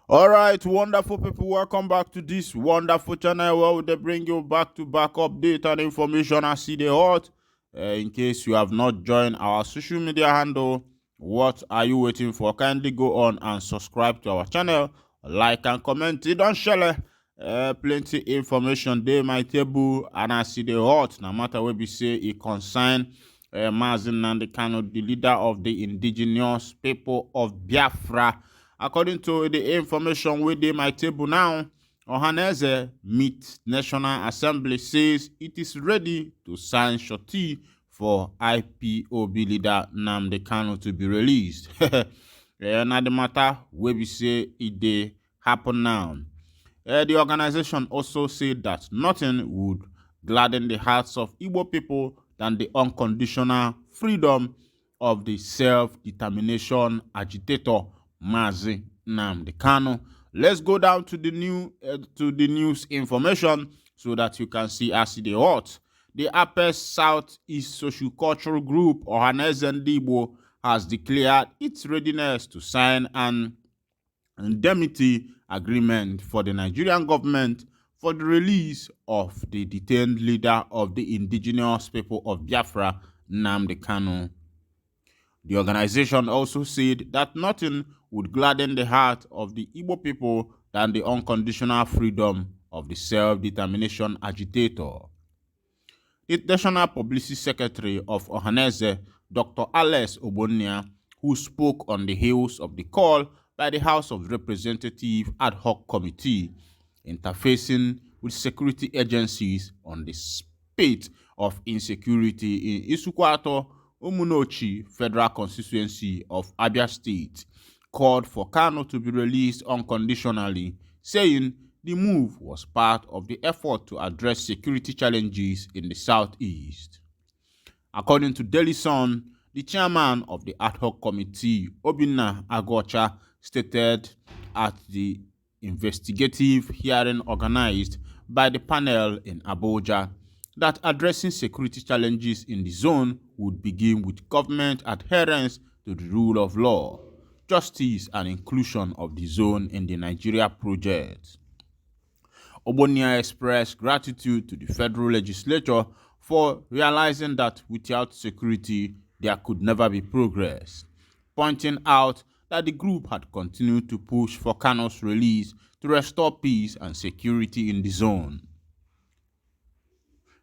All right, wonderful people, welcome back to this wonderful channel where they bring you back-to-back update and information as see the hot. In case you have not joined our social media handle, what are you waiting for? Kindly go on and subscribe to our channel, like and comment. It don't share plenty information dey my table and I see the hot. No matter what we say, it concern Mazen Nandekano, the leader of the indigenous people of Biafra. According to the information within my table now, Ohaneze meet National Assembly says it is ready to sign shorty for IPOB leader Nnamdi Kanu to be released. Now the matter where we say it dey happen now. The organization also said that nothing would gladden the hearts of Igbo people than the unconditional freedom of the self-determination agitator Mazi Nnamdi Kanu. Let's go down to the news information so that you can see as they hot. The Apes Southeast Social Cultural Group ohanezendigbo has declared its readiness to sign an indemnity agreement for the Nigerian government for the release of the detained leader of the indigenous people of Biafra, Nnamdi Kanu. The organization also said that nothing would gladden the heart of the Igbo people than the unconditional freedom of the self-determination agitator. The National Publicity Secretary of Ohaneze, Dr. Alex Obonia, who spoke on the heels of the call by the House of Representatives Ad Hoc Committee interfacing with security agencies on the spate of insecurity in Isukwato, Umunochi Federal Constituency of Abia State, called for Kanu to be released unconditionally, saying the move was part of the effort to address security challenges in the southeast. According to Daily Sun, the chairman of the ad hoc committee, Obinna Agocha, stated at the investigative hearing organized by the panel in Abuja that addressing security challenges in the zone would begin with government adherence to the rule of law, justice, and inclusion of the zone in the Nigeria project. Obonia expressed gratitude to the federal legislature for realizing that without security, there could never be progress, pointing out that the group had continued to push for Kanu's release to restore peace and security in the zone.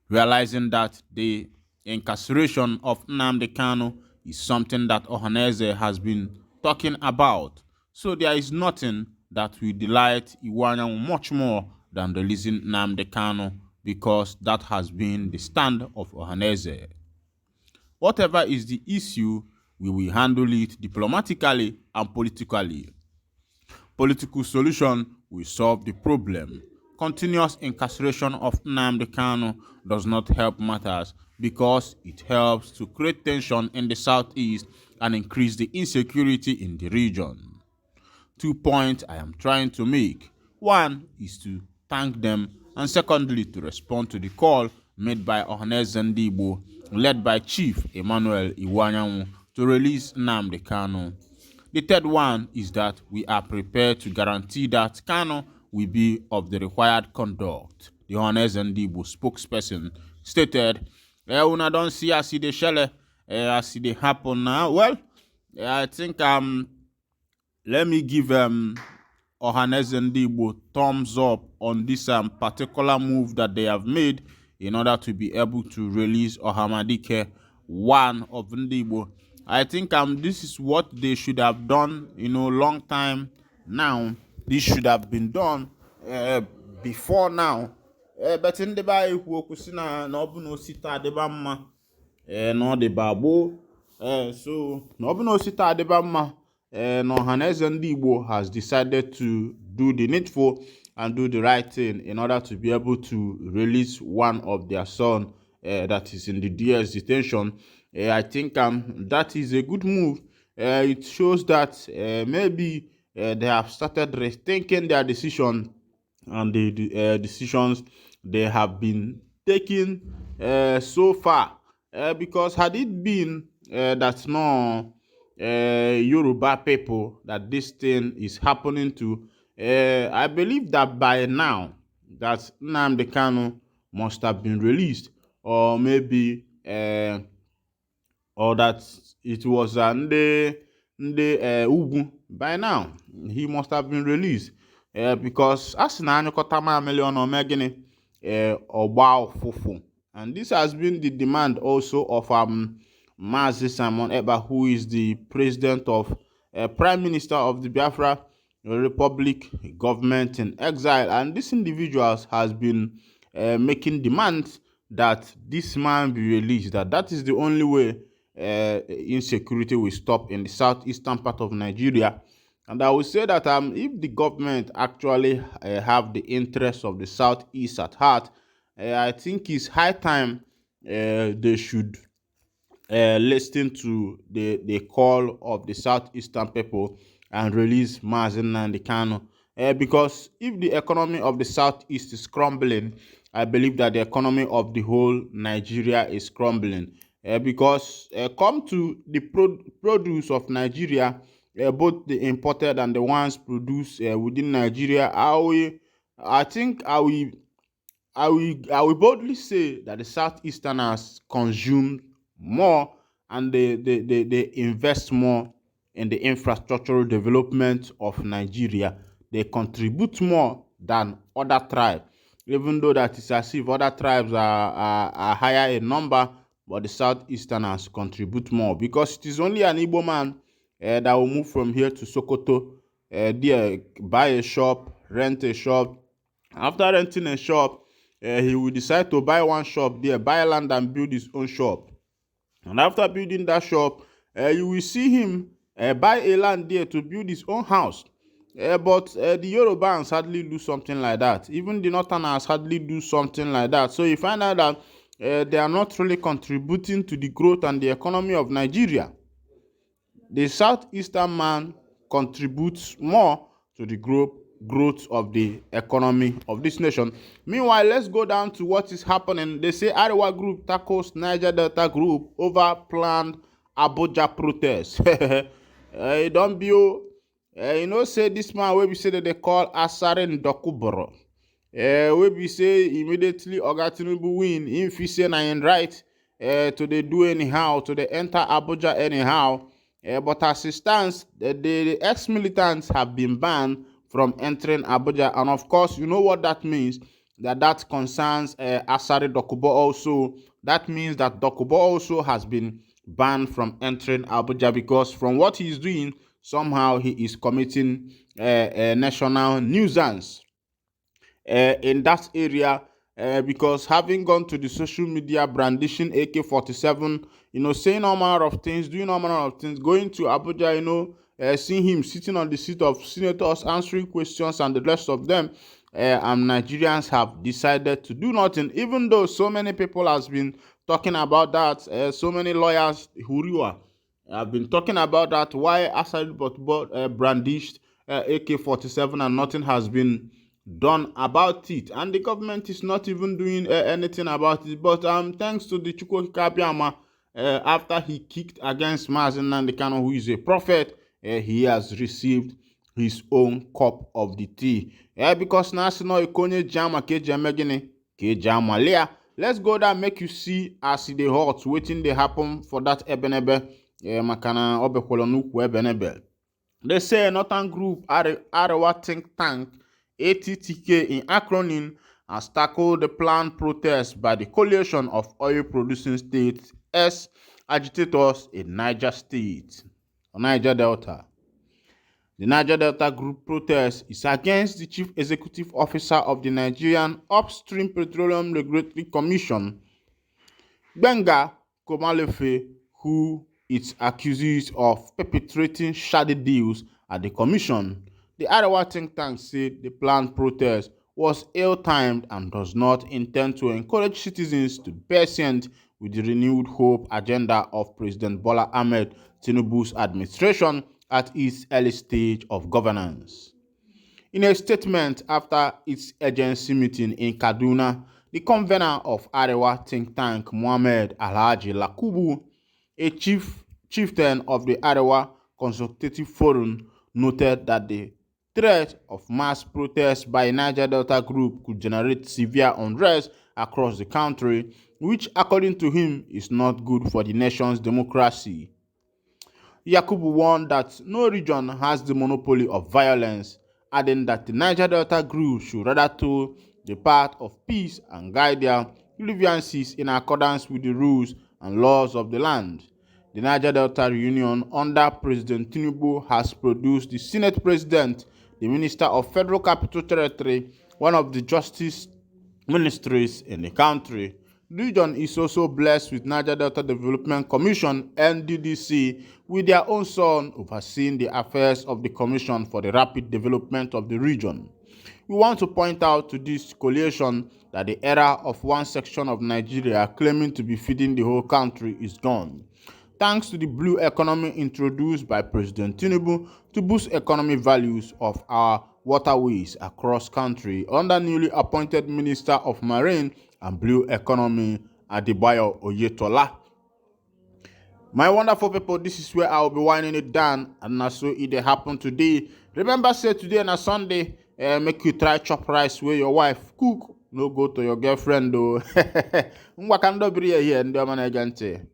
Realizing that the incarceration of Nnamdi Kanu is something that Ohaneze has been talking about, so there is nothing that will delight Iwanyan much more than releasing Nnamdi Kanu, because that has been the stand of Ohaneze. Whatever is the issue, we will handle it diplomatically and politically. Political solution will solve the problem. Continuous incarceration of Nnamdi Kanu does not help matters because it helps to create tension in the southeast and increase the insecurity in the region. 2 points I am trying to make. One is to thank them, and secondly to respond to the call made by Ohanezendigbo, led by Chief Emmanuel Iwanyanwu, to release Nnamdi Kanu. The third one is that we are prepared to guarantee that Kanu will be of the required conduct. The Ohanezendigbo spokesperson stated, "Una don't see as it shele, as it happen now." Well, I think let me give Ohanezendigbo thumbs up on this particular move that they have made in order to be able to release Ohamadike, one of Ndigbo. I think this is what they should have done, long time now. This should have been done before now. But in the Bible, kusina na obuno sita adeba mma no de babo. So na obuno sita adeba mma. No Ohanezendigbo has decided to do the needful and do the right thing in order to be able to release one of their son that is in the DS detention. I think that is a good move. It shows that maybe they have started rethinking their decision and the decisions they have been taking so far. Because had it been that no Yoruba people that this thing is happening to, I believe that by now that Nnamdi Kanu must have been released, or maybe or that it was Nde Ugwu. By now he must have been released, because as na anyukọta mamili ọ na ome gịnị ọgba ụfụfụ. And this has been the demand also of Mazi Simon Ekpa, who is the president of prime minister of the Biafra Republic government in exile. And this individuals has been making demands that this man be released, that is the only way insecurity will stop in the southeastern part of Nigeria. And I would say that if the government actually have the interests of the southeast at heart, I think it's high time they should listen to the call of the southeastern people and release Mazi Nnamdi Kanu. Because if the economy of the southeast is crumbling, I believe that the economy of the whole Nigeria is crumbling. Because come to the produce of Nigeria, both the imported and the ones produced within Nigeria, I think I will boldly say that the Southeasterners consume more, and they invest more in the infrastructural development of Nigeria. They contribute more than other tribes, even though that is as if other tribes are higher in number, but the Southeasterners contribute more, because it is only an Igbo man that will move from here to Sokoto, there buy a shop, rent a shop. After renting a shop, he will decide to buy one shop there, buy land and build his own shop. And after building that shop, you will see him buy a land there to build his own house. But the Yorubans hardly do something like that. Even the Northerners hardly do something like that. So you find out that they are not really contributing to the growth and the economy of Nigeria. The Southeastern man contributes more to the growth of the economy of this nation. Meanwhile, let's go down to what is happening. They say Arewa group tackles Niger Delta group over planned Abuja protest. Don't be say this man wey be say that they call Asare Ndokuboro. Wey be say immediately Oga Tinubu win, if he say na him right to they do anyhow, to they enter Abuja anyhow. But as it stands, the ex-militants have been banned from entering Abuja. And of course, you know what that means. That concerns Asare Dokubo also. That means that Dokubo also has been banned from entering Abuja, because from what he's doing, somehow he is committing a national nuisance in that area. Because having gone to the social media brandishing AK-47, saying all manner of things, doing all manner of things, going to Abuja, seeing him sitting on the seat of senators, answering questions and the rest of them, and Nigerians have decided to do nothing, even though so many people has been talking about that. So many lawyers, Huriwa, have been talking about that, why Asad brandished AK-47 and nothing has been done about it, and the government is not even doing anything about it. But thanks to the Chukwu Kabiama, after he kicked against Mazi Nnamdi Kanu, who is a prophet, he has received his own cup of the tea. Because national ikonye jama ke jamegini ke jama lea. Let's go there, make you see as the hot waiting they happen for that Ebenebe makana obekwolonukwu Ebenebe. They say Northern Group Arewa think tank ATTK in acronym has tackled the planned protest by the coalition of oil-producing states as agitators in Niger State, or Niger Delta. The Niger Delta Group protest is against the Chief Executive Officer of the Nigerian Upstream Petroleum Regulatory Commission, Gbenga Komalefe, who it accuses of perpetrating shady deals at the commission. The Arewa think tank said the planned protest was ill-timed and does not intend to encourage citizens to be patient with the renewed hope agenda of President Bola Ahmed Tinubu's administration at its early stage of governance. In a statement after its agency meeting in Kaduna, the convener of Arewa think tank, Mohammed Alhaji Lakubu, a chieftain of the Arewa Consultative Forum, noted that the threat of mass protests by Niger Delta group could generate severe unrest across the country, which according to him is not good for the nation's democracy. Yakubu warned that no region has the monopoly of violence, adding that the Niger Delta group should rather toe the path of peace and guide their grievances in accordance with the rules and laws of the land. The Niger Delta Reunion under President Tinubu has produced the Senate President, the Minister of Federal Capital Territory, one of the justice ministries in the country. The region is also blessed with Niger Delta Development Commission (NDDC), with their own son overseeing the affairs of the Commission for the Rapid Development of the region. We want to point out to this coalition that the era of one section of Nigeria claiming to be feeding the whole country is gone. Thanks to the blue economy introduced by President Tinubu to boost economic values of our waterways across country under newly appointed Minister of Marine and Blue Economy Adebayo Oyetola. My wonderful people, this is where I will be winding it down, and na so it happen today. Remember, say today na Sunday, make you try chop rice where your wife cook. No go to your girlfriend though. Mwakando bria here, ndio mana agente.